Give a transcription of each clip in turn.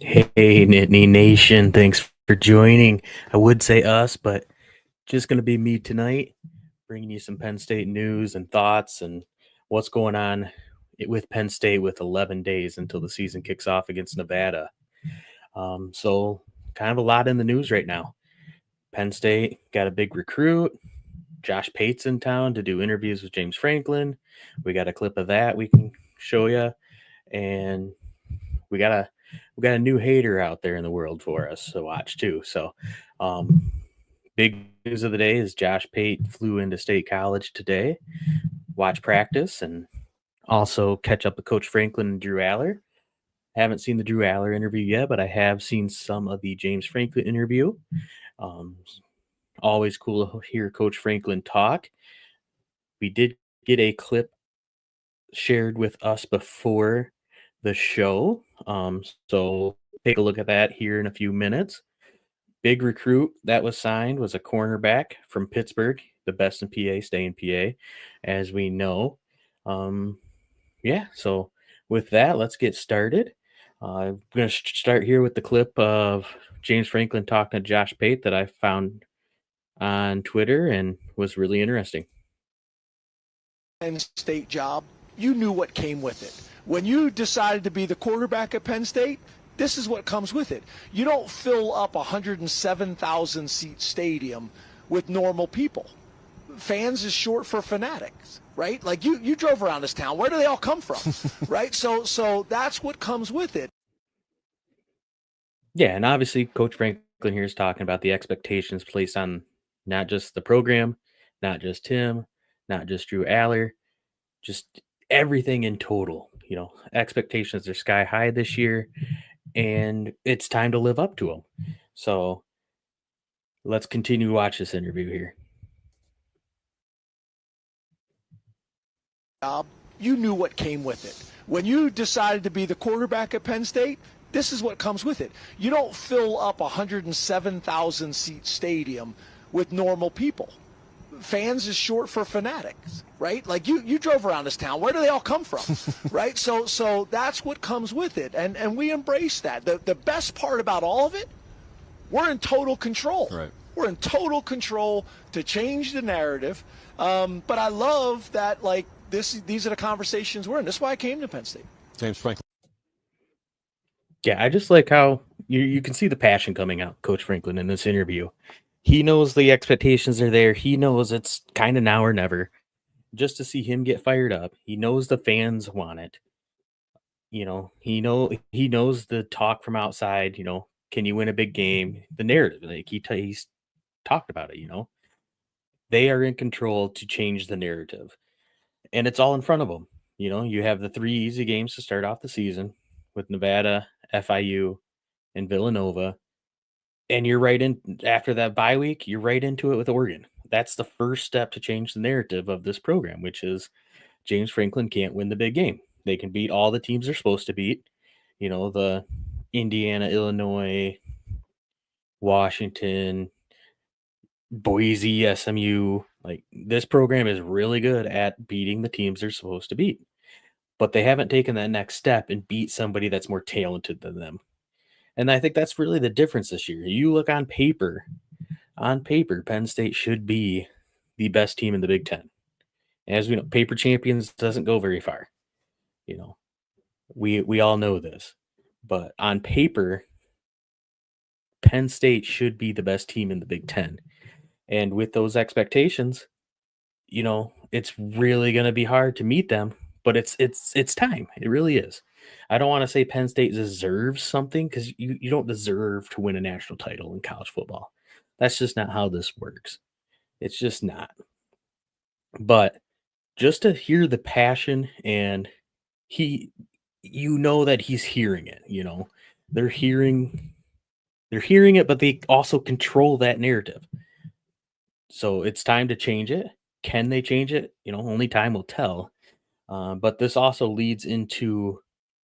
Hey, Nittany Nation, thanks for joining. I would say us, but just going to be me tonight, bringing you some Penn State news and thoughts and what's going on with Penn State with 11 days until the season kicks off against Nevada. So, kind of a lot in the news right now. Penn State got a big recruit. Josh Pate's in town to do interviews with James Franklin. We got a clip of that we can show you. And we got a new hater out there in the world for us to watch too. So, big news of the day is Josh Pate flew into State College today. Watch practice and also catch up with Coach Franklin and Drew Aller. Haven't seen the Drew Aller interview yet, but I have seen some of the James Franklin interview. Um, Always cool to hear Coach Franklin talk. We did get a clip shared with us before the show. So take a look at that here in a few minutes. Big recruit that was signed was a cornerback from Pittsburgh, the best in PA, stay in PA, as we know. Yeah, so with that, let's get started. I'm going to start here with the clip of James Franklin talking to Josh Pate that I found on Twitter and was really interesting. Penn State job, you knew what came with it. When you decided to be the quarterback at Penn State, this is what comes with it. You don't fill up a 107,000 seat stadium with normal people. Fans is short for fanatics, right? Like you drove around this town. Where do they all come from? Right? So that's what comes with it. Yeah, and obviously Coach Franklin here is talking about the expectations placed on not just the program, not just him, not just Drew Aller, just everything in total. Expectations are sky high this year, and it's time to live up to them. So let's continue to watch this interview here. Job, you knew what came with it. When you decided to be the quarterback at Penn State, this is what comes with it. You don't fill up a 107,000 seat stadium with normal people. Fans is short for fanatics, right? Like you drove around this town. Where do they all come from? Right? So that's what comes with it. And we embrace that. The best part about all of it, we're in total control. Right. We're in total control to change the narrative. But I love that, like, these are the conversations we're in. That's why I came to Penn State. James Franklin. Yeah, I just like how you can see the passion coming out, Coach Franklin, in this interview. He knows the expectations are there. He knows it's kind of now or never. Just to see him get fired up, he knows the fans want it. He knows the talk from outside. Can you win a big game? The narrative, like he's talked about it. They are in control to change the narrative, and it's all in front of them. You have the three easy games to start off the season with Nevada, FIU, and Villanova, and you're right in after that bye week. You're right into it with Oregon. That's the first step to change the narrative of this program, which is James Franklin can't win the big game. They can beat all the teams they're supposed to beat. The Indiana, Illinois, Washington, Boise, SMU. Like, this program is really good at beating the teams they're supposed to beat, but they haven't taken that next step and beat somebody that's more talented than them. And I think that's really the difference this year. You look on paper, Penn State should be the best team in the Big Ten. As we know, paper champions doesn't go very far. We all know this, but on paper, Penn State should be the best team in the Big Ten. And with those expectations, it's really going to be hard to meet them, but it's time. It really is. I don't want to say Penn State deserves something, because you don't deserve to win a national title in college football. That's just not how this works. It's just not. But just to hear the passion, and that he's hearing it, they're hearing it, but they also control that narrative. So it's time to change it. Can they change it? Only time will tell. But this also leads into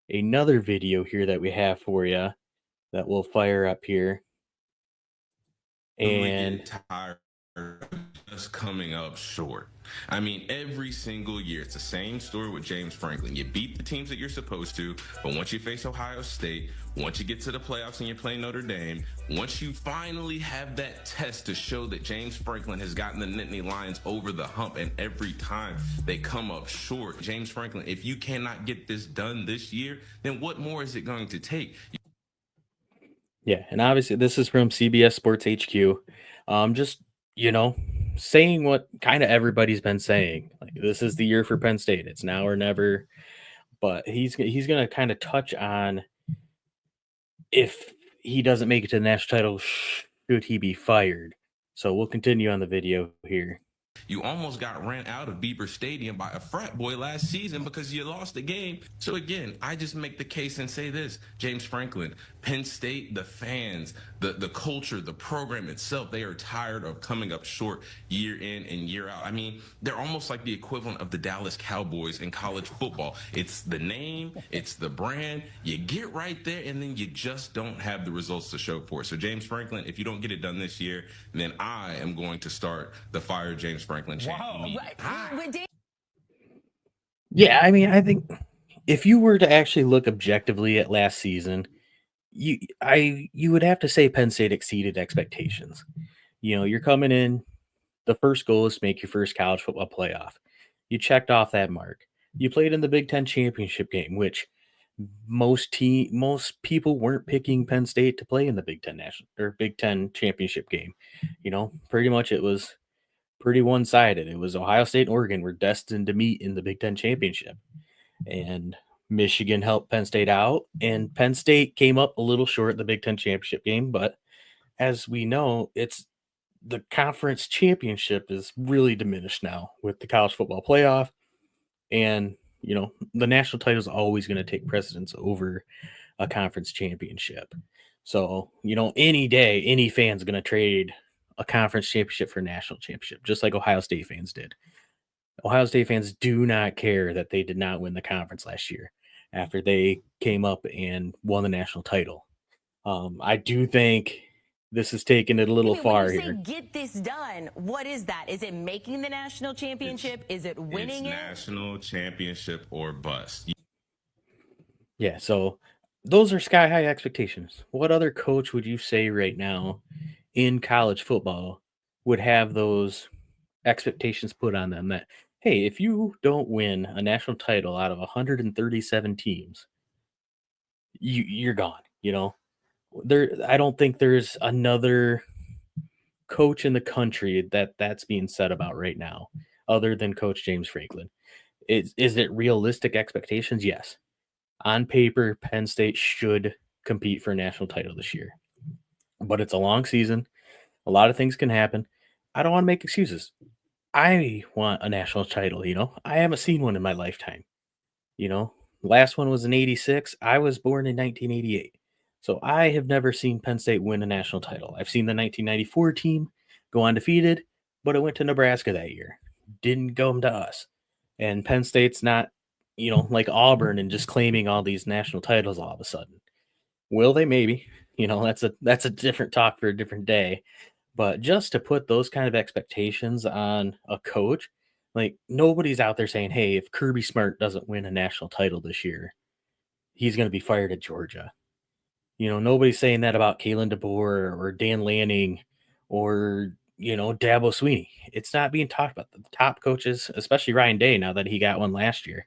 another video here that we have for you that we'll fire up here. And tired of just coming up short. I mean, every single year, it's the same story with James Franklin. You beat the teams that you're supposed to, but once you face Ohio State, once you get to the playoffs and you play Notre Dame, once you finally have that test to show that James Franklin has gotten the Nittany Lions over the hump, and every time they come up short, James Franklin, if you cannot get this done this year, then what more is it going to take? Yeah, and obviously this is from CBS Sports HQ. Just you know, saying what kind of everybody's been saying. Like this is the year for Penn State. It's now or never. But he's gonna kind of touch on if he doesn't make it to the national title, should he be fired? So we'll continue on the video here. You almost got ran out of Beaver Stadium by a frat boy last season because you lost the game. So again, I just make the case and say this: James Franklin, Penn State, the fans, the culture, the program itself, they are tired of coming up short year in and year out. I mean, they're almost like the equivalent of the Dallas Cowboys in college football. It's the name, it's the brand. You get right there, and then you just don't have the results to show for it. So James Franklin, if you don't get it done this year, then I am going to start the Fire James Franklin chant. Yeah, I mean, I think if you were to actually look objectively at last season, you would have to say Penn State exceeded expectations. You're coming in, the first goal is to make your first college football playoff. You checked off that mark. You played in the Big Ten championship game, which most people weren't picking Penn State to play in the Big Ten national or Big Ten championship game. Pretty much it was pretty one sided. It was Ohio State and Oregon were destined to meet in the Big Ten championship, and Michigan helped Penn State out, and Penn State came up a little short in the Big Ten championship game, but as we know, it's the conference championship is really diminished now with the college football playoff. And, the national title is always going to take precedence over a conference championship. So, any day, any fan's going to trade a conference championship for a national championship, just like Ohio State fans did. Ohio State fans do not care that they did not win the conference last year after they came up and won the national title. I do think this is taking it a little far here. Get this done. What is that? Is it making the national championship? Is it winning it? National championship or bust. Yeah, so those are sky high expectations. What other coach would you say right now in college football would have those expectations put on them that, hey, if you don't win a national title out of 137 teams, you're gone, I don't think there's another coach in the country that's being said about right now other than Coach James Franklin. Is it realistic expectations? Yes. On paper, Penn State should compete for a national title this year. But it's a long season. A lot of things can happen. I don't want to make excuses. I want a national title, I haven't seen one in my lifetime. Last one was in 86. I was born in 1988. So I have never seen Penn State win a national title. I've seen the 1994 team go undefeated, but it went to Nebraska that year. Didn't go to us. And Penn State's not, like Auburn and just claiming all these national titles all of a sudden. Will they? Maybe. That's a different talk for a different day. But just to put those kind of expectations on a coach, like nobody's out there saying, hey, if Kirby Smart doesn't win a national title this year, he's going to be fired at Georgia. Nobody's saying that about Kalen DeBoer or Dan Lanning or, Dabo Sweeney. It's not being talked about. The top coaches, especially Ryan Day, now that he got one last year,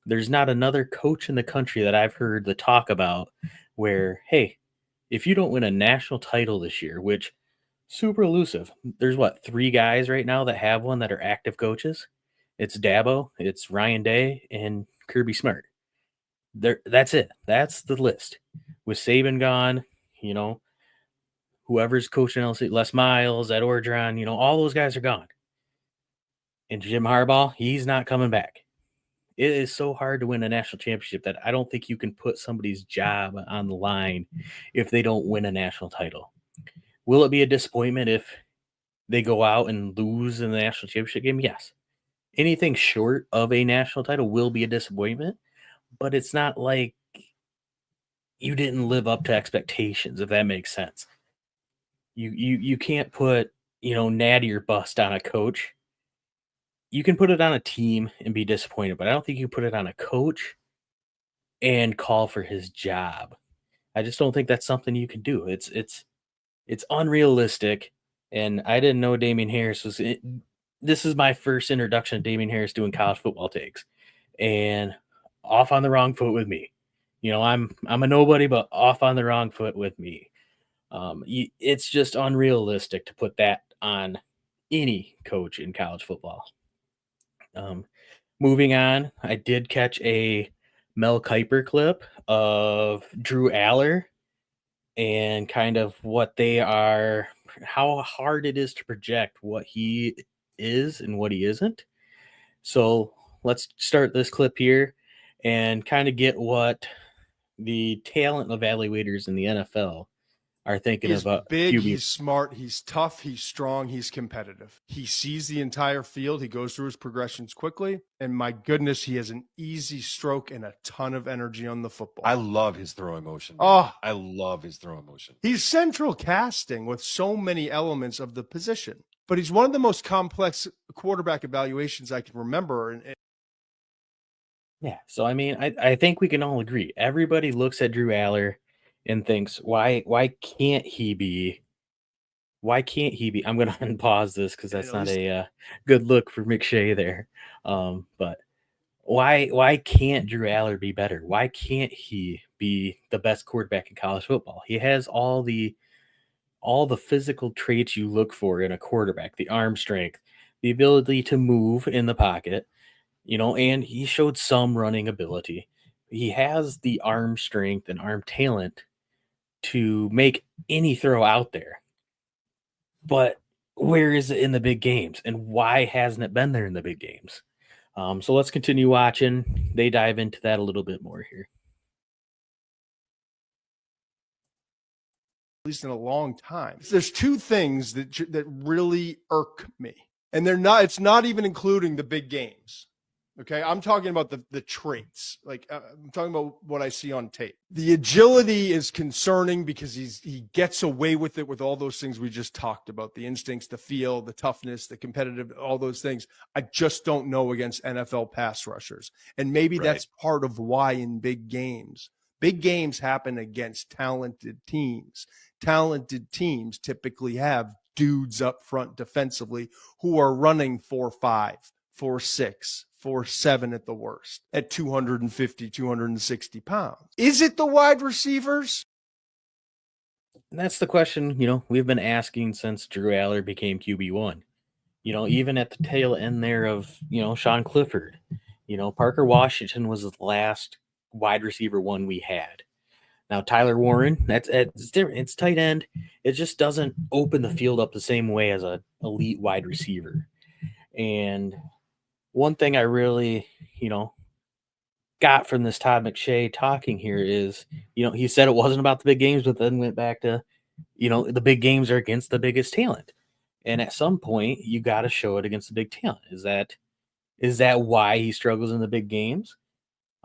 there's not another coach in the country that I've heard the talk about where, hey, if you don't win a national title this year, which super elusive. There's 3 guys right now that have one that are active coaches. It's Dabo, it's Ryan Day, and Kirby Smart. That's it. That's the list. With Saban gone, whoever's coaching LC, Les Miles, Ed Orgeron, all those guys are gone. And Jim Harbaugh, he's not coming back. It is so hard to win a national championship that I don't think you can put somebody's job on the line if they don't win a national title. Will it be a disappointment if they go out and lose in the national championship game? Yes. Anything short of a national title will be a disappointment, but it's not like you didn't live up to expectations, if that makes sense. You can't put, natty or bust on a coach you can put it on a team and be disappointed, but I don't think you put it on a coach and call for his job. I just don't think that's something you can do. It's unrealistic, and I didn't know Damian Harris was it. This is my first introduction to Damian Harris doing college football takes, and off on the wrong foot with me. I'm a nobody, but off on the wrong foot with me. It's just unrealistic to put that on any coach in college football. Um, Moving on, I did catch a Mel Kiper clip of Drew Aller and kind of what they are, how hard it is to project what he is and what he isn't. So let's start this clip here and kind of get what the talent evaluators in the NFL are thinking He's about big, QB. he's smart, he's tough, he's strong, he's competitive. He sees the entire field, he goes through his progressions quickly, and my goodness, he has an easy stroke and a ton of energy on the football. I love his throwing motion. Oh, I love his throwing motion. he's central casting with so many elements of the position, but he's one of the most complex quarterback evaluations I can remember. And Yeah. So, I mean, I think we can all agree. Everybody looks at Drew Aller and thinks, why can't he be? Why can't he be? I'm going to unpause this because that's not a good look for McShay there. But why can't Drew Aller be better? Why can't he be the best quarterback in college football? He has all the physical traits you look for in a quarterback: the arm strength, the ability to move in the pocket, and he showed some running ability. He has the arm strength and arm talent to make any throw out there. But where is it in the big games? And why hasn't it been there in the big games? So let's continue watching. They dive into that a little bit more here. at least in a long time. There's two things that really irk me, and it's not even including the big games. Okay, I'm talking about the traits. Like I'm talking about what I see on tape. The agility is concerning because he gets away with it with all those things we just talked about: the instincts, the feel, the toughness, the competitive, all those things. I just don't know against NFL pass rushers, and maybe that's part of why in big games happen against talented teams. Talented teams typically have dudes up front defensively who are running 4.5, 4.6. 4.7 at the worst, at 250, 260 pounds. Is it the wide receivers? And that's the question, we've been asking since Drew Aller became QB1. Even at the tail end there of, Sean Clifford. Parker Washington was the last wide receiver one we had. Now, Tyler Warren, it's different. It's tight end. It just doesn't open the field up the same way as an elite wide receiver. And one thing I really, got from this Todd McShay talking here is, he said it wasn't about the big games, but then went back to, the big games are against the biggest talent. And at some point, you got to show it against the big talent. Is that why he struggles in the big games?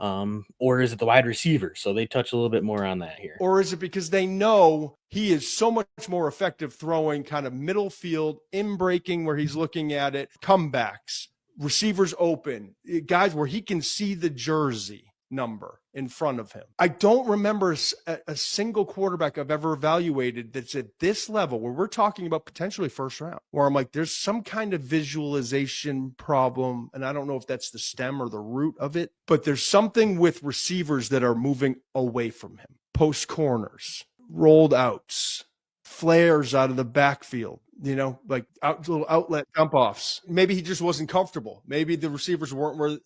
Or is it the wide receiver? So they touch a little bit more on that here. Or is it because they know he is so much more effective throwing kind of middle field, in breaking where he's looking at it, comebacks, receivers open, guys where he can see the jersey number in front of him. I don't remember a single quarterback I've ever evaluated that's at this level where we're talking about potentially first round, where I'm like, there's some kind of visualization problem. And I don't know if that's the stem or the root of it, but there's something with receivers that are moving away from him. Post corners, rolled outs, flares out of the backfield. Like little outlet dump offs. Maybe he just wasn't comfortable. Maybe the receivers weren't where.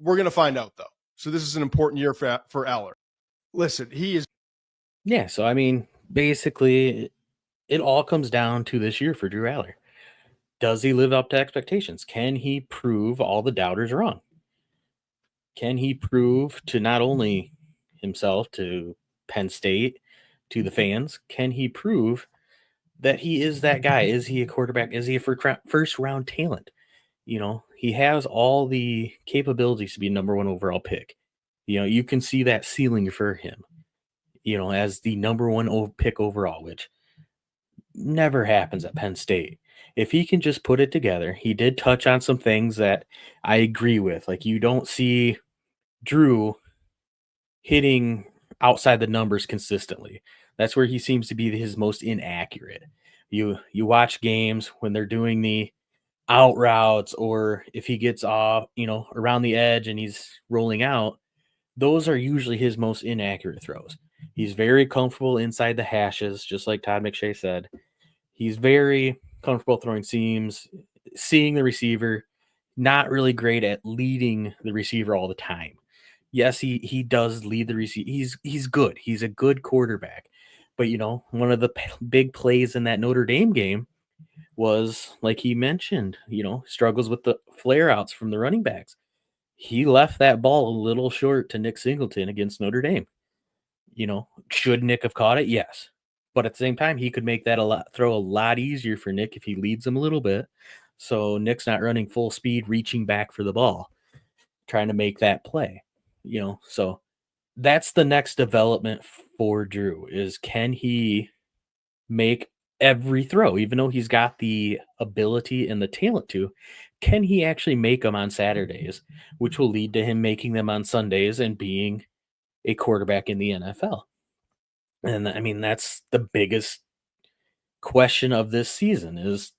We're going to find out, though. So this is an important year for Aller. Listen, he is. Yeah, so I mean, basically, it all comes down to this year for Drew Aller. Does he live up to expectations? Can he prove all the doubters wrong? Can he prove to not only himself, to Penn State, to the fans, can he prove that he is that guy? Is he a quarterback? Is he a first round talent? He has all the capabilities to be number one overall pick. You can see that ceiling for him, as the number one pick overall, which never happens at Penn State. If he can just put it together, he did touch on some things that I agree with. Like, you don't see Drew hitting outside the numbers consistently. That's where he seems to be his most inaccurate. You watch games when they're doing the out routes, or if he gets off, around the edge and he's rolling out, those are usually his most inaccurate throws. He's very comfortable inside the hashes, just like Todd McShay said. He's very comfortable throwing seams, seeing the receiver, not really great at leading the receiver all the time. Yes, he does lead the receiver. He's good. He's a good quarterback. But one of the big plays in that Notre Dame game was, like he mentioned, struggles with the flare outs from the running backs. He left that ball a little short to Nick Singleton against Notre Dame. Should Nick have caught it? Yes. But at the same time, he could make that throw a lot easier for Nick if he leads him a little bit. So Nick's not running full speed, reaching back for the ball, trying to make that play. So that's the next development for Drew, is can he make every throw, even though he's got the ability and the talent to, can he actually make them on Saturdays, which will lead to him making them on Sundays and being a quarterback in the NFL. And I mean, that's the biggest question of this season is,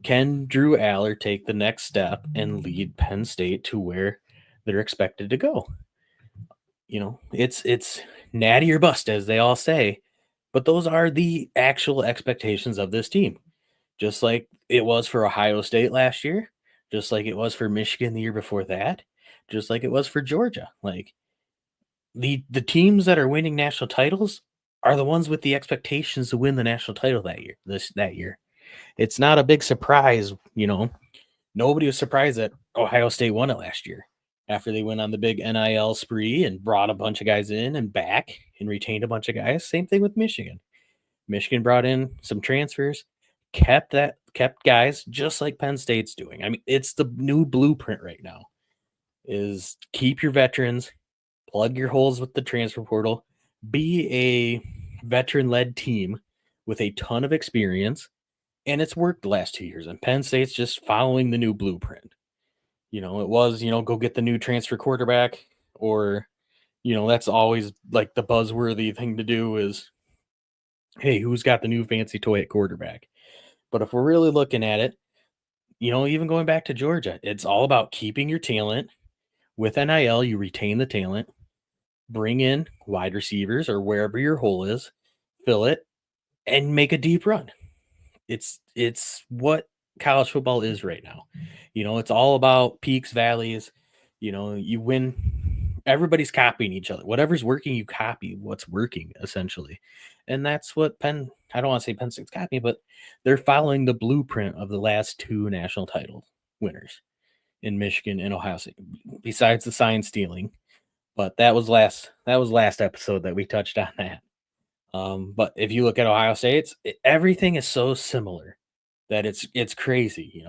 can Drew Aller take the next step and lead Penn State to where they're expected to go? It's natty or bust, as they all say, but those are the actual expectations of this team. Just like it was for Ohio State last year, just like it was for Michigan the year before that, just like it was for Georgia. Like, the teams that are winning national titles are the ones with the expectations to win the national title that year. It's not a big surprise, Nobody was surprised that Ohio State won it last year after they went on the big NIL spree and brought a bunch of guys in and back and retained a bunch of guys. Same thing with Michigan. Michigan brought in some transfers, kept guys just like Penn State's doing. I mean, it's the new blueprint right now, is keep your veterans, plug your holes with the transfer portal, be a veteran-led team with a ton of experience, and it's worked the last 2 years. And Penn State's just following the new blueprint. It was, go get the new transfer quarterback, or, that's always like the buzzworthy thing to do is, hey, who's got the new fancy toy at quarterback? But if we're really looking at it, even going back to Georgia, it's all about keeping your talent. With NIL, you retain the talent, bring in wide receivers or wherever your hole is, fill it, and make a deep run. It's what college football is right now. It's all about peaks, valleys. You win. Everybody's copying each other. Whatever's working, you copy what's working, essentially. And that's what I don't want to say Penn State's copying, but they're following the blueprint of the last two national title winners in Michigan and Ohio State, besides the sign stealing. But that was last episode that we touched on that. But if you look at Ohio State, everything is so similar that it's crazy.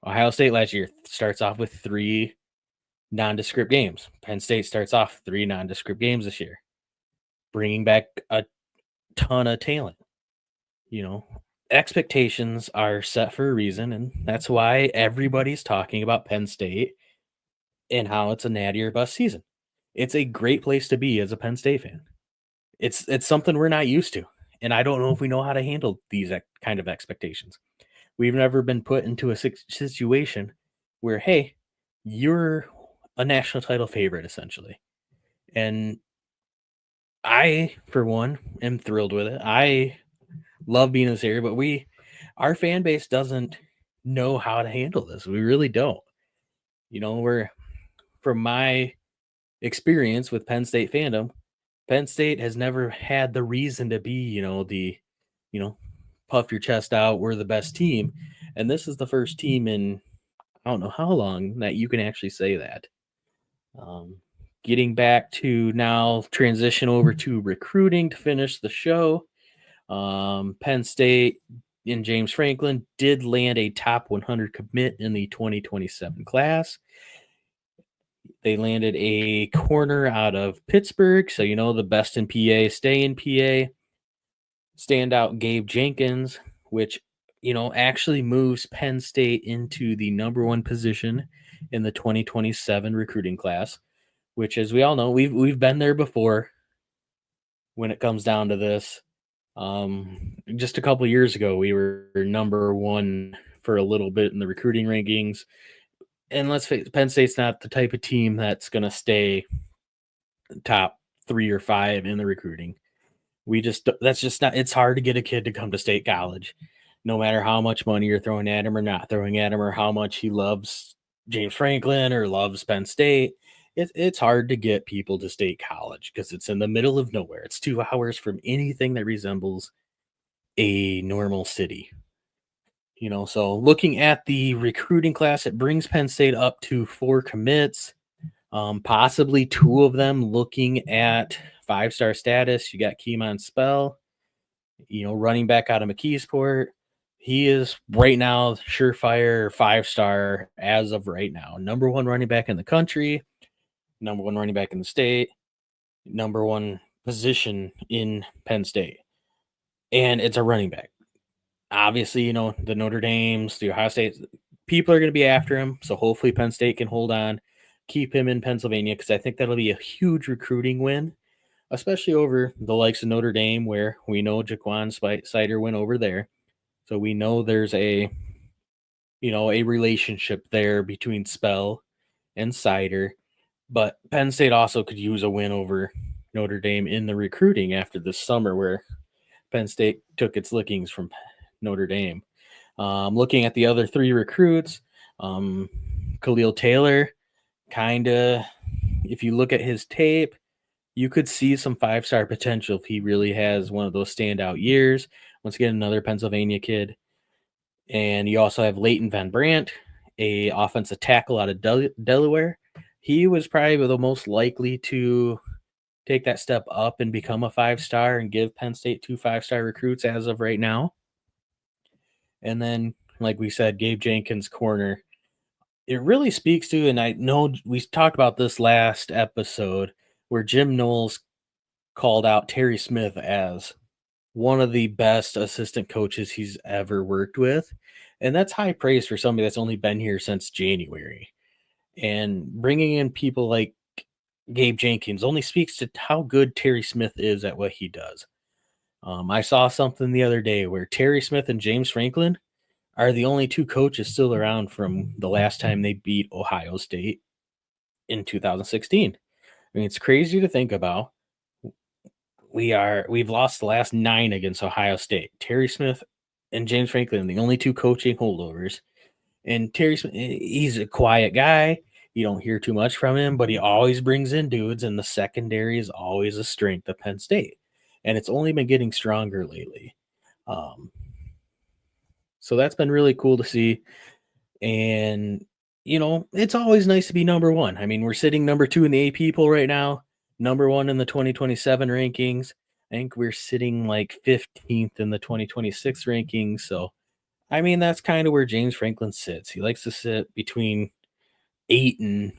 Ohio State last year starts off with 3 nondescript games. Penn State starts off 3 nondescript games this year, bringing back a ton of talent. Expectations are set for a reason, and that's why everybody's talking about Penn State and how it's a natty or bust season. It's a great place to be as a Penn State fan. It's something we're not used to, and I don't know if we know how to handle these kind of expectations. We've never been put into a situation where, hey, you're a national title favorite, essentially. And I, for one, am thrilled with it. I love being in this area, but our fan base doesn't know how to handle this. We really don't. From my experience with Penn State fandom, Penn State has never had the reason to be, puff your chest out, we're the best team. And this is the first team in I don't know how long that you can actually say that. Getting back to now, transition over to recruiting to finish the show. Penn State and James Franklin did land a top 100 commit in the 2027 class. They landed a corner out of Pittsburgh, so the best in PA stay in PA. Standout Gabe Jenkins, which actually moves Penn State into the number one position in the 2027 recruiting class, which, as we all know, we've been there before when it comes down to this. Just a couple years ago, we were number one for a little bit in the recruiting rankings. And let's face it, Penn State's not the type of team that's going to stay top 3 or 5 in the recruiting. That's just not, it's hard to get a kid to come to State College, no matter how much money you're throwing at him or not throwing at him, or how much he loves James Franklin or loves Penn State. It's hard to get people to State College because it's in the middle of nowhere. It's 2 hours from anything that resembles a normal city. So looking at the recruiting class, it brings Penn State up to 4 commits, possibly 2 of them looking at 5-star status. You got Keemon Spell, running back out of McKeesport. He is right now surefire 5-star as of right now. Number 1 running back in the country, number 1 running back in the state, number 1 position in Penn State. And it's a running back. Obviously, the Notre Dames, the Ohio State, people are going to be after him. So hopefully Penn State can hold on, keep him in Pennsylvania, because I think that'll be a huge recruiting win, especially over the likes of Notre Dame, where we know Jaquan Sider went over there. So we know there's a relationship there between Spell and Sider. But Penn State also could use a win over Notre Dame in the recruiting after this summer, where Penn State took its lickings from Notre Dame. Looking at the other 3 recruits, Khalil Taylor, if you look at his tape, you could see some 5-star potential if he really has one of those standout years. Once again, another Pennsylvania kid. And you also have Leighton Van Brandt, a offensive tackle out of Delaware. He was probably the most likely to take that step up and become a 5-star and give Penn State 2 5-star recruits as of right now. And then, like we said, Gabe Jenkins' corner. It really speaks to, and I know we talked about this last episode, where Jim Knowles called out Terry Smith as one of the best assistant coaches he's ever worked with. And that's high praise for somebody that's only been here since January. And bringing in people like Gabe Jenkins only speaks to how good Terry Smith is at what he does. I saw something the other day where Terry Smith and James Franklin are the only 2 coaches still around from the last time they beat Ohio State in 2016. I mean, it's crazy to think about. We've lost the last 9 against Ohio State. Terry Smith and James Franklin are the only 2 coaching holdovers. And Terry Smith, he's a quiet guy. You don't hear too much from him, but he always brings in dudes, and the secondary is always a strength of Penn State. And it's only been getting stronger lately. So that's been really cool to see. And, it's always nice to be number 1. I mean, we're sitting number 2 in the AP poll right now, number 1 in the 2027 rankings. I think we're sitting like 15th in the 2026 rankings. So, I mean, that's kind of where James Franklin sits. He likes to sit between 8 and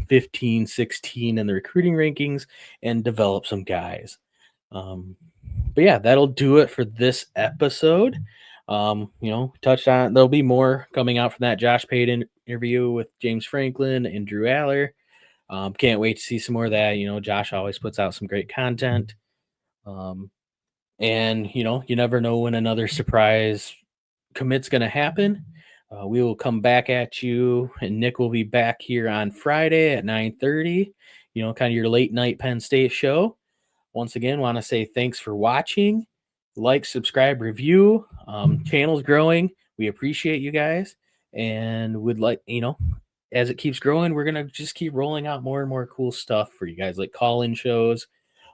15, 16 in the recruiting rankings and develop some guys. But yeah, that'll do it for this episode. Touched on, there'll be more coming out from that Josh Payton interview with James Franklin and Drew Aller. Can't wait to see some more of that. Josh always puts out some great content. And you never know when another surprise commit's going to happen. We will come back at you, and Nick will be back here on Friday at 9:30, kind of your late night Penn State show. Once again, want to say thanks for watching. Like, subscribe, review. Channel's growing. We appreciate you guys, and would like, as it keeps growing, we're going to just keep rolling out more and more cool stuff for you guys, like call-in shows.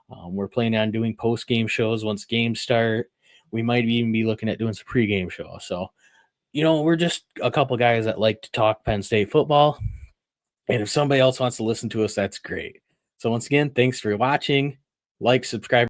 We're planning on doing post-game shows once games start. We might even be looking at doing some pre-game shows. So, we're just a couple guys that like to talk Penn State football. And if somebody else wants to listen to us, that's great. So once again, thanks for watching. Like, subscribe.